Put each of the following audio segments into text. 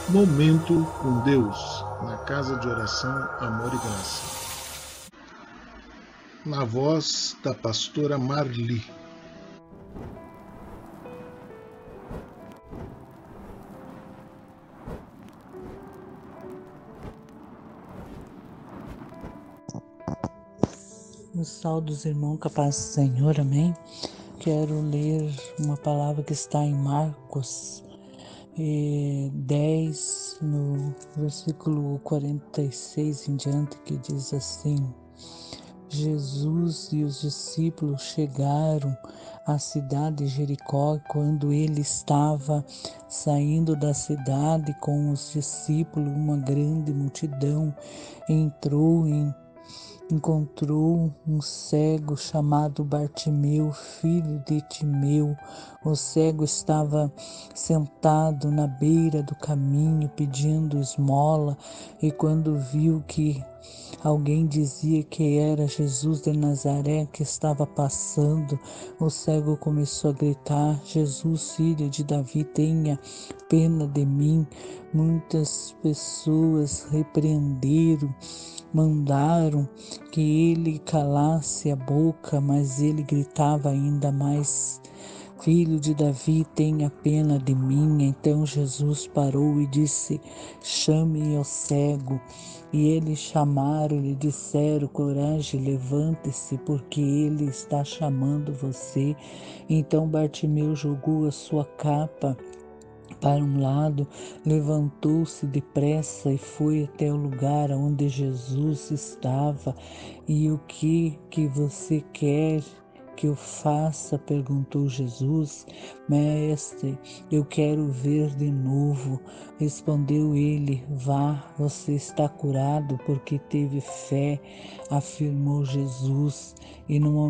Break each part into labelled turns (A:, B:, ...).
A: Momento com Deus, na casa de oração Amor e Graça. Na voz da pastora Marli.
B: O sal dos irmãos, capaz do Senhor, amém? Quero ler uma palavra que está em Marcos 10, no versículo 46 em diante, que diz assim: Jesus e os discípulos chegaram à cidade de Jericó. Quando ele estava saindo da cidade com os discípulos, uma grande multidão encontrou um cego chamado Bartimeu, filho de Timeu. O cego estava sentado na beira do caminho pedindo esmola, e quando viu que alguém dizia que era Jesus de Nazaré que estava passando, o cego começou a gritar: Jesus, filho de Davi, tenha pena de mim. Muitas pessoas mandaram que ele calasse a boca, mas ele gritava ainda mais: Filho de Davi, tenha pena de mim. Então Jesus parou e disse: Chame o cego. E eles chamaram e lhe disseram: Coragem, levante-se, porque ele está chamando você. Então Bartimeu jogou a sua capa para um lado, levantou-se depressa e foi até o lugar onde Jesus estava. E o que você quer que eu faça? Perguntou Jesus. Mestre, eu quero ver de novo. Respondeu ele: Vá, você está curado porque teve fé, afirmou Jesus. E no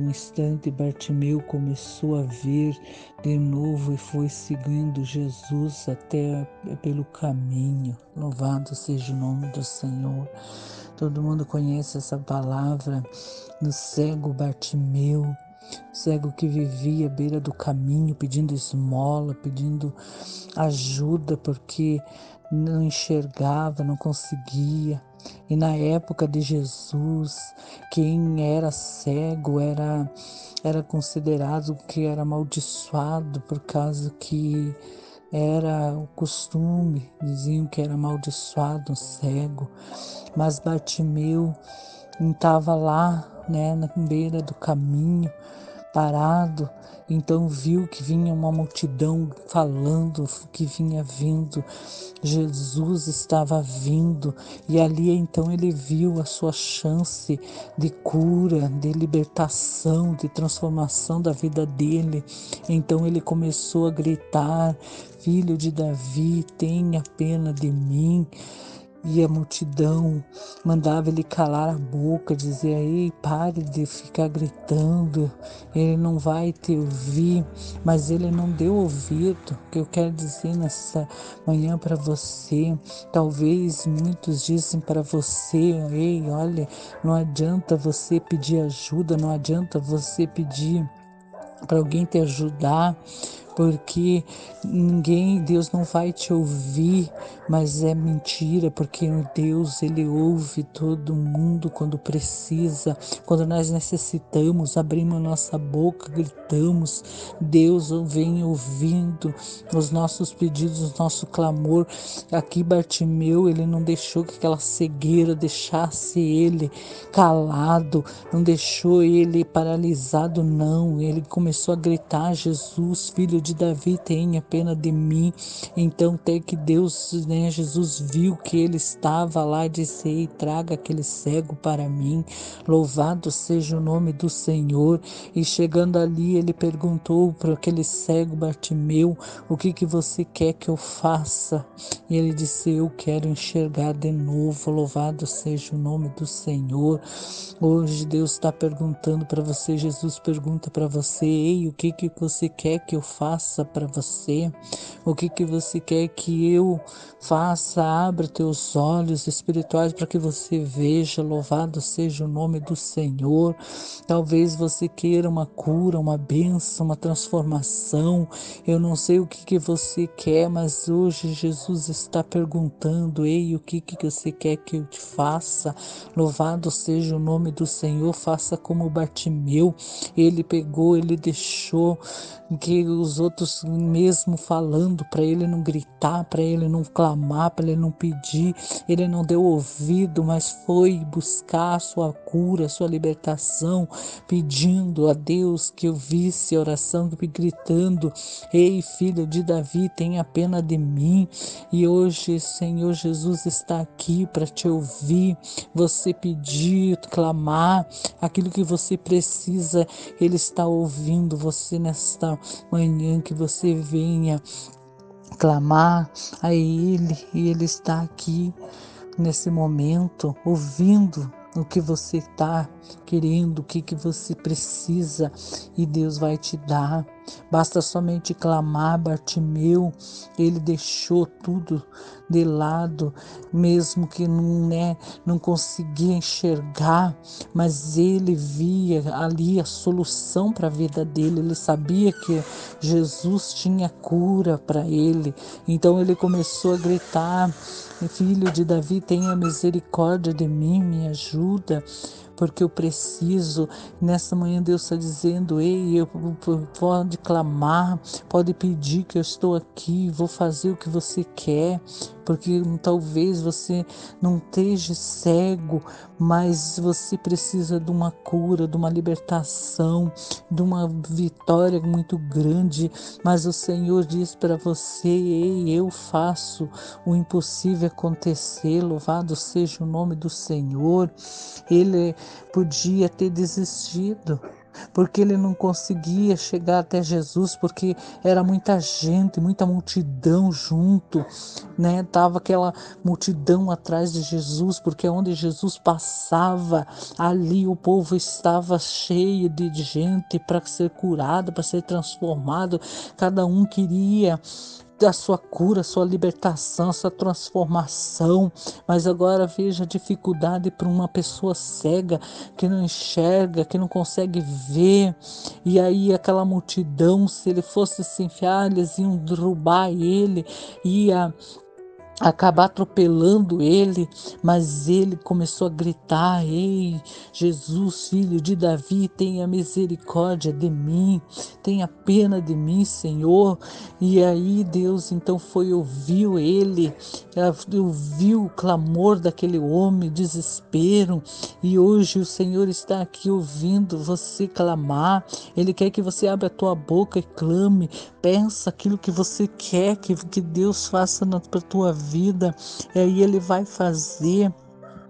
B: instante, Bartimeu começou a ver de novo e foi seguindo Jesus até pelo caminho. Louvado seja o nome do Senhor. Todo mundo conhece essa palavra do cego Bartimeu, cego que vivia à beira do caminho pedindo esmola, pedindo ajuda porque não enxergava, não conseguia. E na época de Jesus, quem era cego era considerado que era amaldiçoado, por causa que era o costume, diziam que era amaldiçoado um cego. Mas Bartimeu estava lá, né, na beira do caminho, parado. Então viu que vinha uma multidão falando que vinha vindo. Jesus estava vindo, e ali então ele viu a sua chance de cura, de libertação, de transformação da vida dele. Então ele começou a gritar: Filho de Davi, tenha pena de mim. E a multidão mandava ele calar a boca, dizia: Ei, pare de ficar gritando, ele não vai te ouvir. Mas ele não deu ouvido. O que eu quero dizer nessa manhã para você, talvez muitos dizem para você: Ei, olha, não adianta você pedir ajuda, não adianta você pedir para alguém te ajudar, porque Deus não vai te ouvir. Mas é mentira, porque Deus, ele ouve todo mundo quando precisa, quando nós necessitamos, abrimos nossa boca, gritamos, Deus vem ouvindo os nossos pedidos, o nosso clamor. Aqui Bartimeu, ele não deixou que aquela cegueira deixasse ele calado, não deixou ele paralisado, não. Ele começou a gritar: Jesus, filho de Davi, tenha pena de mim. Então até que Deus, né, Jesus viu que ele estava lá e disse: Ei, traga aquele cego para mim. Louvado seja o nome do Senhor. E chegando ali, ele perguntou para aquele cego Bartimeu: O que você quer que eu faça? E ele disse: Eu quero enxergar de novo. Louvado seja o nome do Senhor. Hoje Deus está perguntando para você, Jesus pergunta para você: Ei, o que você quer que eu faça? faça para você? O que você quer que eu faça? Abra teus olhos espirituais para que você veja. Louvado seja o nome do Senhor. Talvez você queira uma cura, uma bênção, uma transformação. Eu não sei o que você quer, mas hoje Jesus está perguntando: ei, o que você quer que eu te faça? Louvado seja o nome do Senhor. Faça como Bartimeu. Ele pegou, ele deixou que os outros, mesmo falando, para ele não gritar, para ele não clamar, para ele não pedir, ele não deu ouvido, mas foi buscar a sua cura, a sua libertação, pedindo a Deus que eu visse a oração, gritando: ei, filho de Davi, tenha pena de mim. E hoje, Senhor Jesus está aqui para te ouvir, você pedir, clamar aquilo que você precisa. Ele está ouvindo você nesta manhã, que você venha clamar a Ele, e Ele está aqui nesse momento, ouvindo o que você está querendo, o que você precisa, e Deus vai te dar. Basta somente clamar. Bartimeu, ele deixou tudo de lado, mesmo que não conseguia enxergar, mas ele via ali a solução para a vida dele. Ele sabia que Jesus tinha cura para ele, então ele começou a gritar: filho de Davi, tenha misericórdia de mim, me ajuda, porque eu preciso. Nessa manhã Deus está dizendo: ei, pode clamar, pode pedir, que eu estou aqui, vou fazer o que você quer, porque talvez você não esteja cego, mas você precisa de uma cura, de uma libertação, de uma vitória muito grande. Mas o Senhor diz para você: ei, eu faço o impossível acontecer. Louvado seja o nome do Senhor. Ele podia ter desistido, porque ele não conseguia chegar até Jesus, porque era muita gente, muita multidão junto, né? Tava aquela multidão atrás de Jesus, porque onde Jesus passava, ali o povo estava cheio de gente para ser curado, para ser transformado. Cada um queria a sua cura, a sua libertação, a sua transformação. Mas agora veja a dificuldade para uma pessoa cega, que não enxerga, que não consegue ver. E aí aquela multidão, se ele fosse se enfiar, eles iam derrubar ele, ia acabar atropelando ele. Mas ele começou a gritar: ei, Jesus, filho de Davi, tenha misericórdia de mim, tenha pena de mim, Senhor. E aí Deus então ouviu ele, ouviu o clamor daquele homem, desespero. E hoje o Senhor está aqui ouvindo você clamar. Ele quer que você abra a tua boca e clame. Pensa aquilo que você quer que Deus faça na tua vida, e aí Ele vai fazer.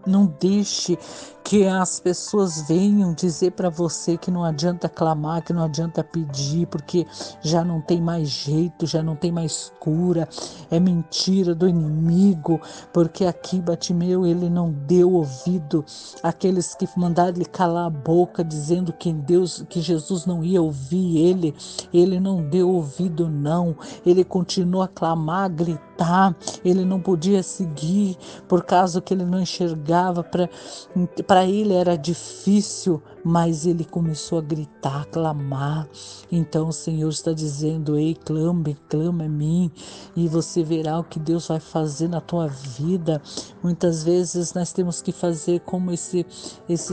B: Não deixe que as pessoas venham dizer para você que não adianta clamar, que não adianta pedir, porque já não tem mais jeito, já não tem mais cura. É mentira do inimigo, porque aqui Bartimeu, ele não deu ouvido àqueles que mandaram ele calar a boca, dizendo que Jesus não ia ouvir ele. Ele não deu ouvido, não. Ele continuou a clamar, a gritar. Ele não podia seguir por causa que ele não enxergava. Para ele era difícil, mas ele começou a gritar, a clamar. Então o Senhor está dizendo: ei, clame, clama a mim, e você verá o que Deus vai fazer na tua vida. Muitas vezes nós temos que fazer como esse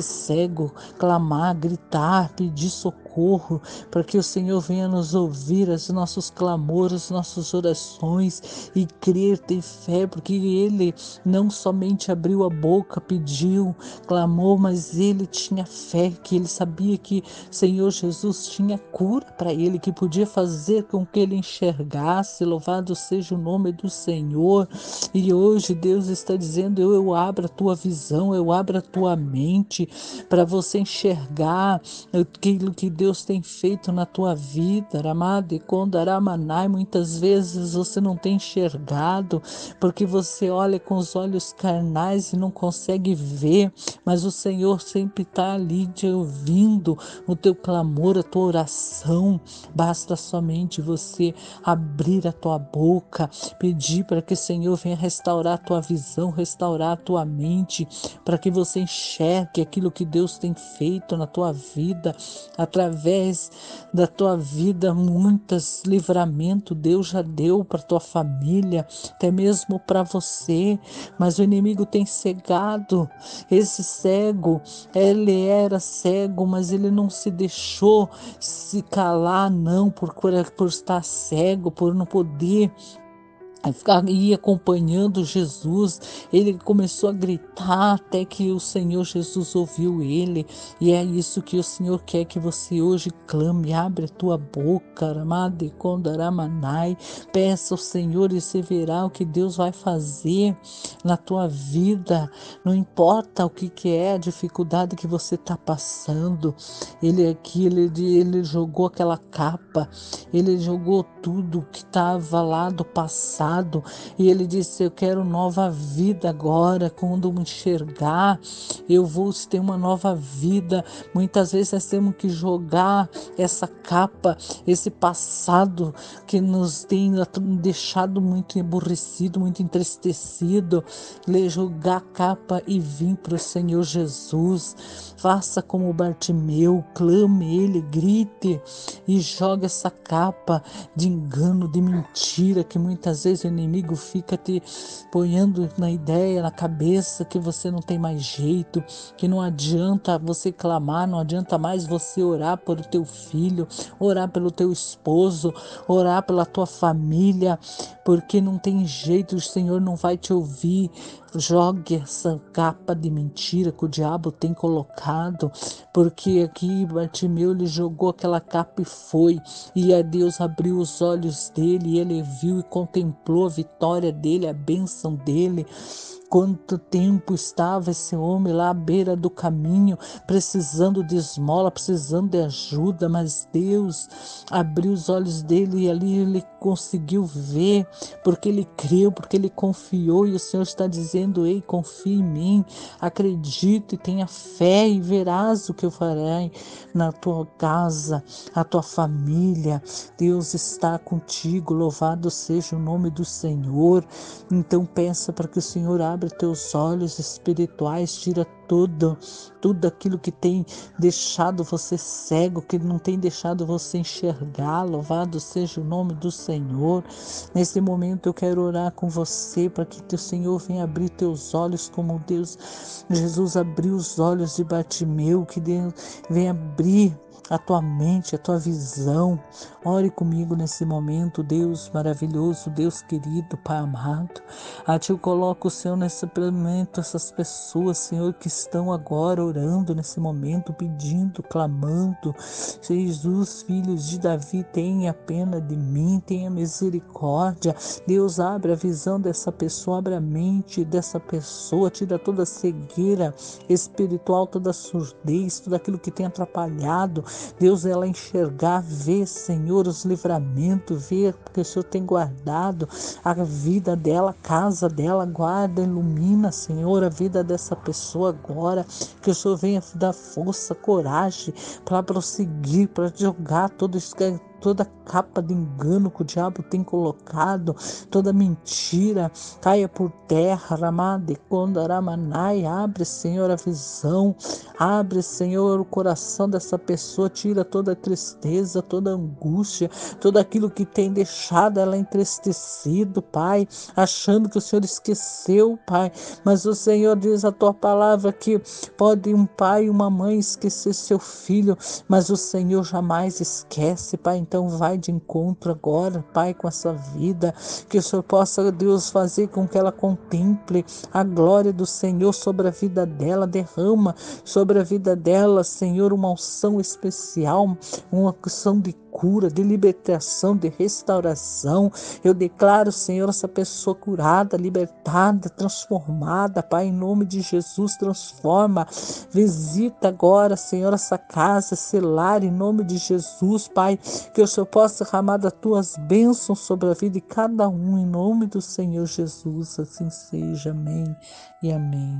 B: cego, clamar, gritar, pedir socorro, para que o Senhor venha nos ouvir os nossos clamores, nossas orações, e crer, ter fé, porque ele não somente abriu a boca, pediu, clamou, mas ele tinha fé, que ele sabia que Senhor Jesus tinha cura para ele, que podia fazer com que ele enxergasse. Louvado seja o nome do Senhor. E hoje Deus está dizendo: eu abro a tua visão, eu abro a tua mente para você enxergar aquilo que Deus tem feito na tua vida, Ramade Kondaramanai. Muitas vezes você não tem enxergado, porque você olha com os olhos carnais e não consegue ver, mas o Senhor sempre está ali te ouvindo, o teu clamor, a tua oração. Basta somente você abrir a tua boca, pedir para que o Senhor venha restaurar a tua visão, restaurar a tua mente, para que você enxergue aquilo que Deus tem feito na tua vida, através da tua vida, muitos livramentos Deus já deu para tua família, até mesmo para você, mas o inimigo tem cegado. Esse cego, ele era cego, mas ele não se deixou se calar, não, por estar cego, por não poder ir acompanhando Jesus. Ele começou a gritar até que o Senhor Jesus ouviu ele, e é isso que o Senhor quer que você hoje clame. Abre a tua boca, Ramade Kondaramanai, peça ao Senhor e você verá o que Deus vai fazer na tua vida. Não importa o que é a dificuldade que você está passando, ele aqui, ele jogou aquela capa, ele jogou tudo que estava lá do passado, e ele disse: eu quero nova vida agora. Quando me enxergar, eu vou ter uma nova vida. Muitas vezes nós temos que jogar essa capa, esse passado que nos tem deixado muito aborrecido, muito entristecido, jogar a capa e vir para o Senhor Jesus. Faça como Bartimeu, clame ele, grite e joga essa capa de engano, de mentira, que muitas vezes o inimigo fica te ponhando na ideia, na cabeça, que você não tem mais jeito, que não adianta você clamar, não adianta mais você orar por o teu filho, orar pelo teu esposo, orar pela tua família, porque não tem jeito, o Senhor não vai te ouvir. Jogue essa capa de mentira que o diabo tem colocado, porque aqui Bartimeu, ele jogou aquela capa e foi, e a Deus abriu os olhos dele, e ele viu e contemplou a vitória dele, a bênção dele. Quanto tempo estava esse homem lá à beira do caminho, precisando de esmola, precisando de ajuda, mas Deus abriu os olhos dele e ali ele conseguiu ver, porque ele creu, porque ele confiou, e o Senhor está dizendo: ei, confie em mim, acredite, tenha fé e verás o que eu farei na tua casa, a tua família. Deus está contigo, louvado seja o nome do Senhor. Então peça para que o Senhor abra teus olhos espirituais, tira tudo aquilo que tem deixado você cego, que não tem deixado você enxergar. Louvado seja o nome do Senhor. Nesse momento eu quero orar com você para que teu Senhor venha abrir teus olhos como Deus, Jesus abriu os olhos de Bartimeu, que Deus venha abrir a tua mente, a tua visão. Ore comigo nesse momento, Deus maravilhoso, Deus querido, Pai amado. A Ti eu coloco, Senhor, nesse momento, essas pessoas, Senhor, que estão agora orando nesse momento, pedindo, clamando. Jesus, filhos de Davi, tenha pena de mim, tenha misericórdia. Deus, abre a visão dessa pessoa, abre a mente dessa pessoa, tira toda a cegueira espiritual, toda a surdez, tudo aquilo que tem atrapalhado. Deus, ela enxergar, ver, Senhor, os livramentos, ver porque o Senhor tem guardado a vida dela, a casa dela, guarda, ilumina, Senhor, a vida dessa pessoa agora, que o Senhor venha dar força, coragem para prosseguir, para jogar toda capa de engano que o diabo tem colocado, toda mentira, caia por terra. Ramade Kondaramanai, abre, Senhor, a visão, abre, Senhor, o coração dessa pessoa, tira toda a tristeza, toda a angústia, tudo aquilo que tem deixado ela entristecido, Pai, achando que o Senhor esqueceu, Pai, mas o Senhor diz a tua palavra que pode um pai e uma mãe esquecer seu filho, mas o Senhor jamais esquece, Pai. Então vai de encontro agora, Pai, com essa vida, que o Senhor possa, Deus, fazer com que ela contemple a glória do Senhor sobre a vida dela, derrama sobre a vida dela, Senhor, uma unção especial, uma unção de cura, de libertação, de restauração. Eu declaro, Senhor, essa pessoa curada, libertada, transformada, Pai, em nome de Jesus, transforma. Visita agora, Senhor, essa casa, esse lar, em nome de Jesus, Pai, que o Senhor possa derramar das tuas bênçãos sobre a vida de cada um, em nome do Senhor Jesus, assim seja, amém e amém.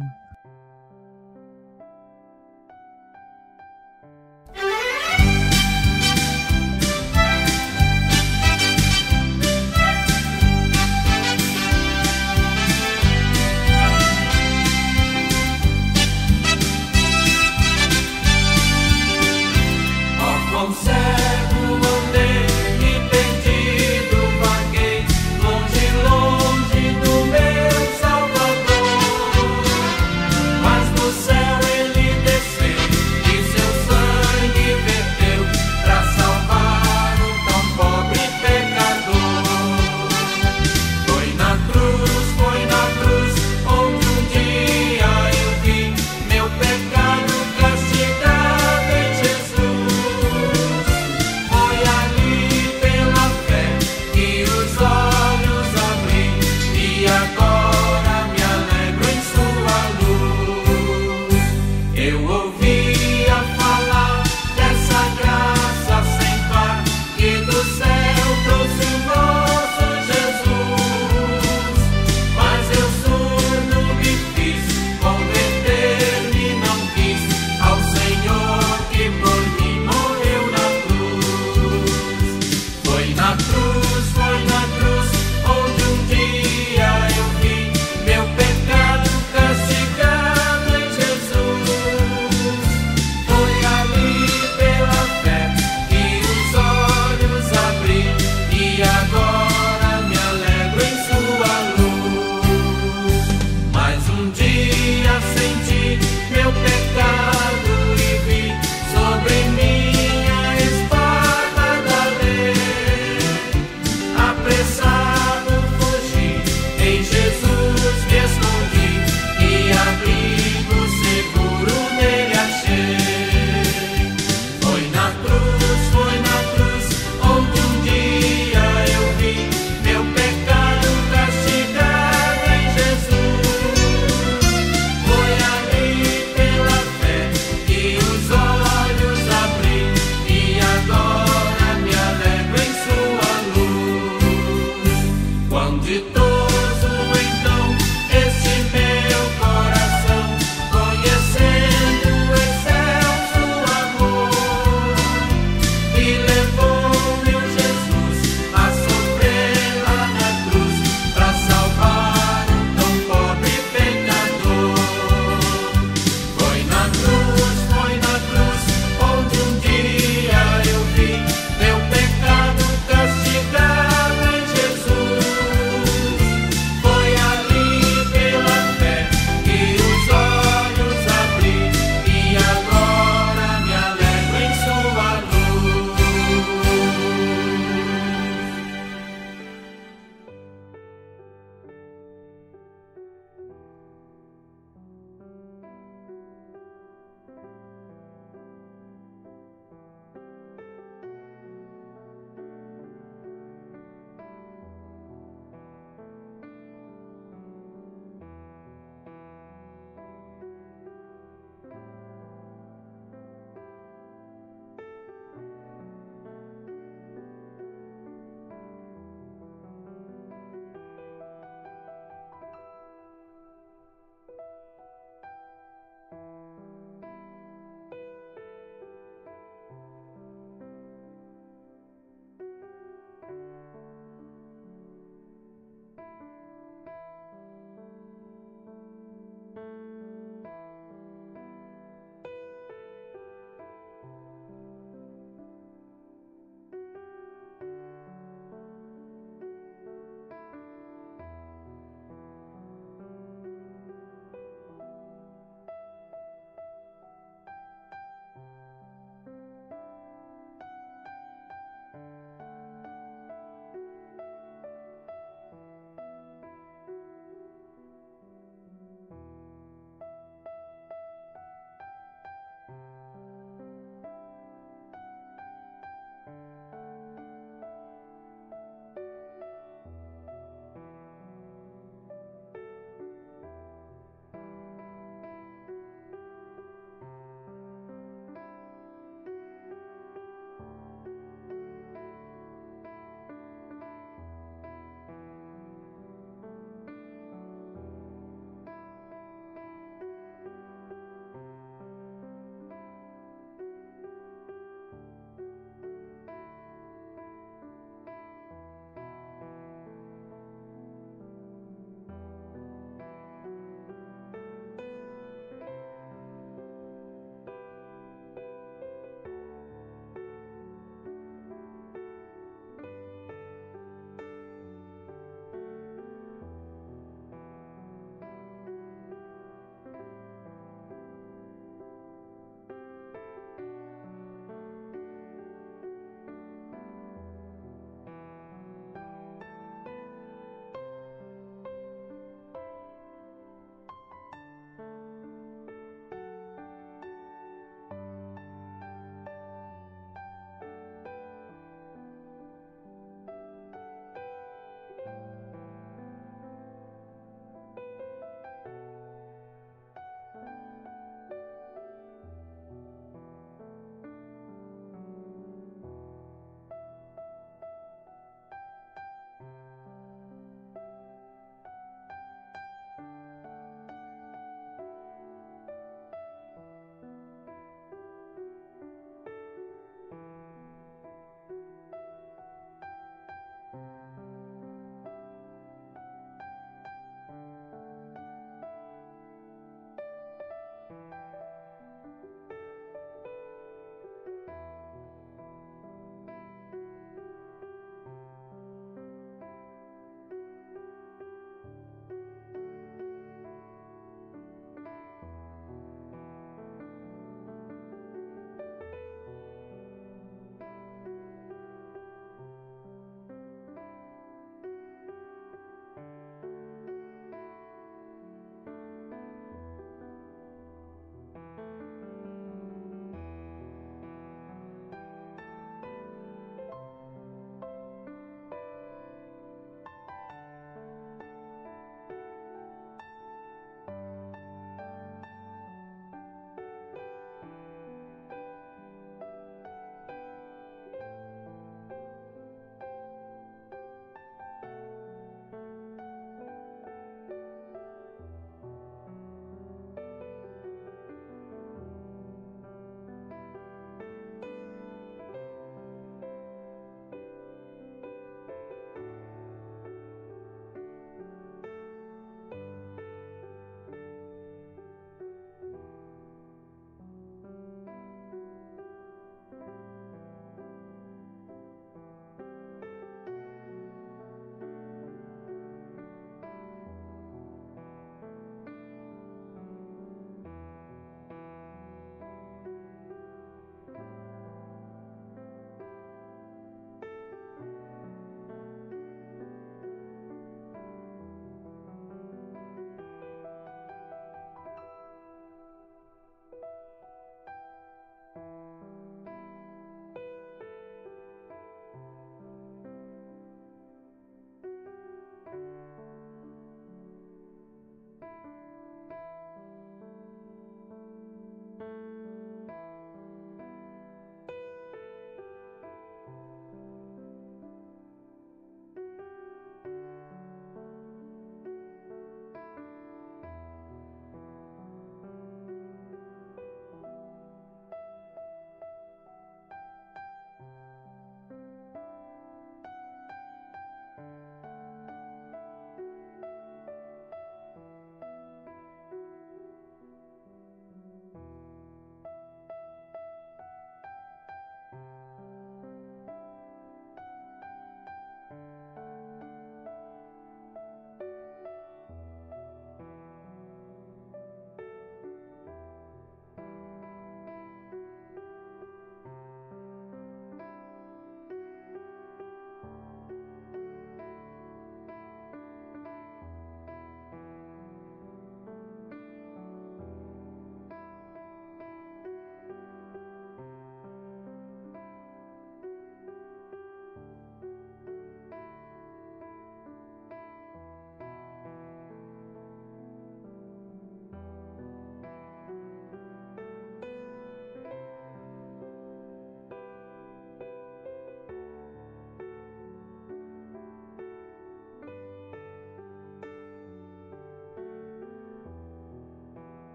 C: Apressar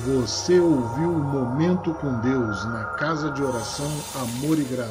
A: Você ouviu o Momento com Deus na Casa de Oração Amor e Graça.